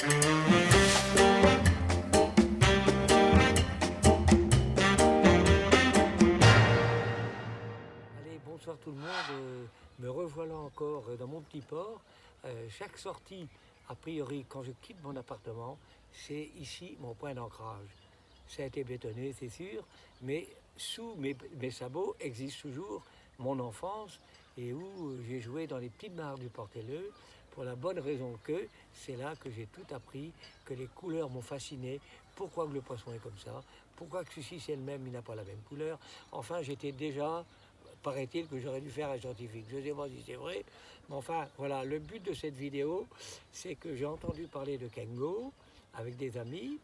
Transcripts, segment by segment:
Allez, bonsoir tout le monde. Me revoilà encore dans mon petit port. Chaque sortie, a priori, quand je quitte mon appartement, c'est ici mon point d'ancrage. Ça a été bétonné, c'est sûr, mais sous mes sabots existe toujours mon enfance et où j'ai joué dans les petites mares du Portelleux pour la bonne raison que c'est là que j'ai tout appris, que les couleurs m'ont fasciné, pourquoi que le poisson est comme ça, pourquoi que celui-ci c'est le même, il n'a pas la même couleur. Enfin, j'étais déjà, paraît-il que j'aurais dû faire un scientifique. Je ne sais pas si c'est vrai, mais enfin, voilà, le but de cette vidéo, c'est que j'ai entendu parler de Kengo avec des amis,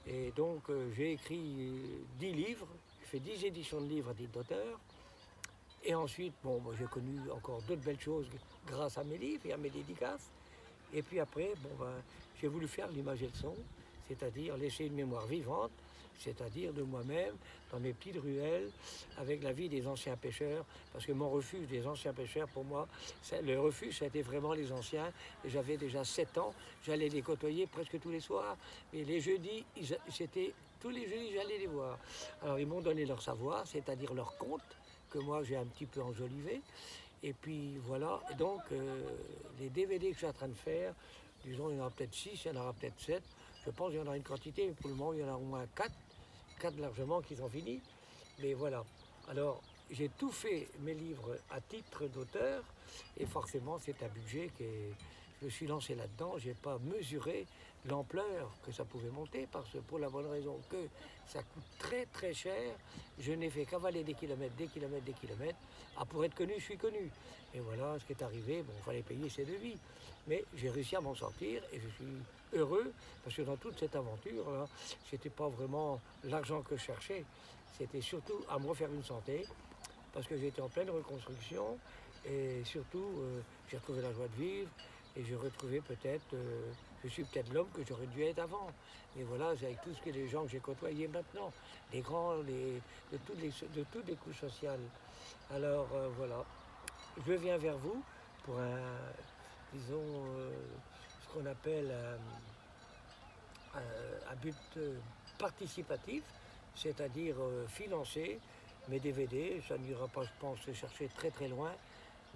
et donc j'ai écrit 10 livres, j'ai fait 10 éditions de livres à titre d'auteur, et ensuite, bon, moi, j'ai connu encore d'autres belles choses grâce à mes livres et à mes dédicaces, et puis après, bon, ben, j'ai voulu faire l'image et le son, c'est-à-dire laisser une mémoire vivante, c'est-à-dire de moi-même, dans mes petites ruelles, avec la vie des anciens pêcheurs, parce que mon refuge des anciens pêcheurs, pour moi, le refuge, ça a été vraiment les anciens, et j'avais déjà 7 ans, j'allais les côtoyer presque tous les soirs, et les jeudis, c'était tous les jeudis, j'allais les voir. Alors, ils m'ont donné leur savoir, c'est-à-dire leur conte, que moi, j'ai un petit peu enjolivé, et puis voilà, et donc les DVD que je suis en train de faire, disons, il y en aura peut-être 6, il y en aura peut-être 7. Je pense qu'il y en aura une quantité, mais pour le moment, il y en a au moins 4. 4 largement qui sont finis. Mais voilà. Alors, j'ai tout fait mes livres à titre d'auteur, et forcément, c'est un budget que je me suis lancé là-dedans. Je n'ai pas mesuré l'ampleur que ça pouvait monter, parce que pour la bonne raison que ça coûte très très cher. Je n'ai fait qu'avaler des kilomètres, des kilomètres, des kilomètres. Ah, pour être connu, je suis connu. Et voilà ce qui est arrivé. Bon, il fallait payer ses devis. Mais j'ai réussi à m'en sortir et je suis heureux parce que dans toute cette aventure-là, c'était pas vraiment l'argent que je cherchais. C'était surtout à me refaire une santé parce que j'étais en pleine reconstruction et surtout j'ai retrouvé la joie de vivre et j'ai retrouvé peut-être, je suis peut-être l'homme que j'aurais dû être avant. Mais voilà, c'est avec tout ce que les gens que j'ai côtoyés maintenant, les grands, de toutes les couches sociales. Alors voilà, je viens vers vous pour disons, ce qu'on appelle un but participatif, c'est-à-dire financer mes DVD. Ça n'ira pas, je pense, chercher très très loin,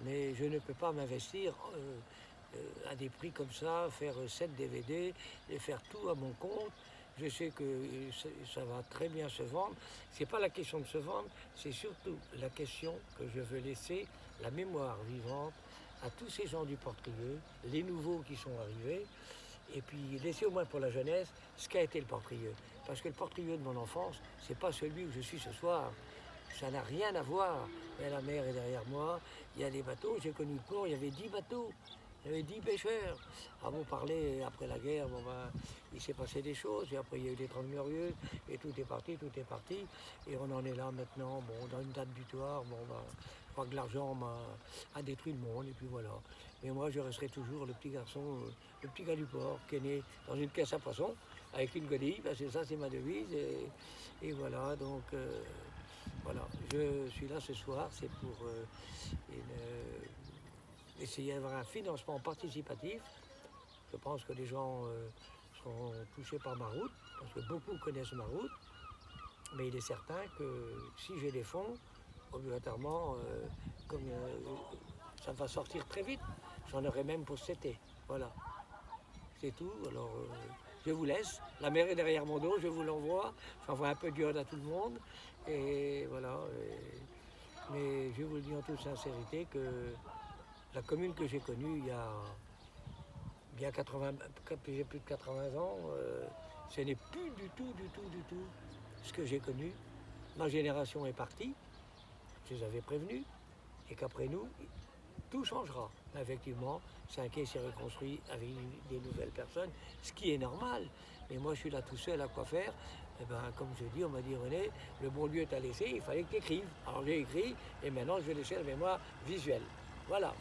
mais je ne peux pas m'investir à des prix comme ça, faire 7 DVD et faire tout à mon compte. Je sais que ça va très bien se vendre. C'est pas la question de se vendre, c'est surtout la question que je veux laisser la mémoire vivante à tous ces gens du Portrieux, les nouveaux qui sont arrivés, et puis laisser au moins pour la jeunesse ce qu'a été le Portrieux. Parce que le Portrieux de mon enfance, c'est pas celui où je suis ce soir. Ça n'a rien à voir. Et la mer est derrière moi, il y a des bateaux, j'ai connu le port, il y avait 10 bateaux. Il y avait 10 pêcheurs. À vous parler, après la guerre, bon ben, il s'est passé des choses, et après il y a eu des Trente Glorieuses, et tout est parti, et on en est là maintenant, bon, dans une date butoir, bon ben, je crois que l'argent a détruit le monde, et puis voilà. Mais moi, je resterai toujours le petit garçon, le petit gars du port, qui est né dans une caisse à poissons, avec une godille, parce que ça, c'est ma devise, et voilà, donc, voilà, je suis là ce soir, c'est pour essayer d'avoir un financement participatif. Je pense que les gens seront touchés par ma route, parce que beaucoup connaissent ma route, mais il est certain que si j'ai des fonds, obligatoirement, comme ça va sortir très vite, j'en aurai même pour cet été. Voilà, c'est tout. Alors, je vous laisse. La mer est derrière mon dos, je vous l'envoie. J'envoie un peu d'iode à tout le monde. Et voilà. Mais je vous le dis en toute sincérité que la commune que j'ai connue il y a bien 80, j'ai plus de 80 ans, ce n'est plus du tout ce que j'ai connu. Ma génération est partie, je les avais prévenus, et qu'après nous, tout changera. Effectivement, Saint-Quay s'est reconstruit avec des nouvelles personnes, ce qui est normal. Mais moi, je suis là tout seul à quoi faire. Et ben, comme je dis, on m'a dit, René, le bon Dieu t'a laissé, il fallait que tu écrives. Alors j'ai écrit, et maintenant, je vais laisser la mémoire visuelle. Voilà.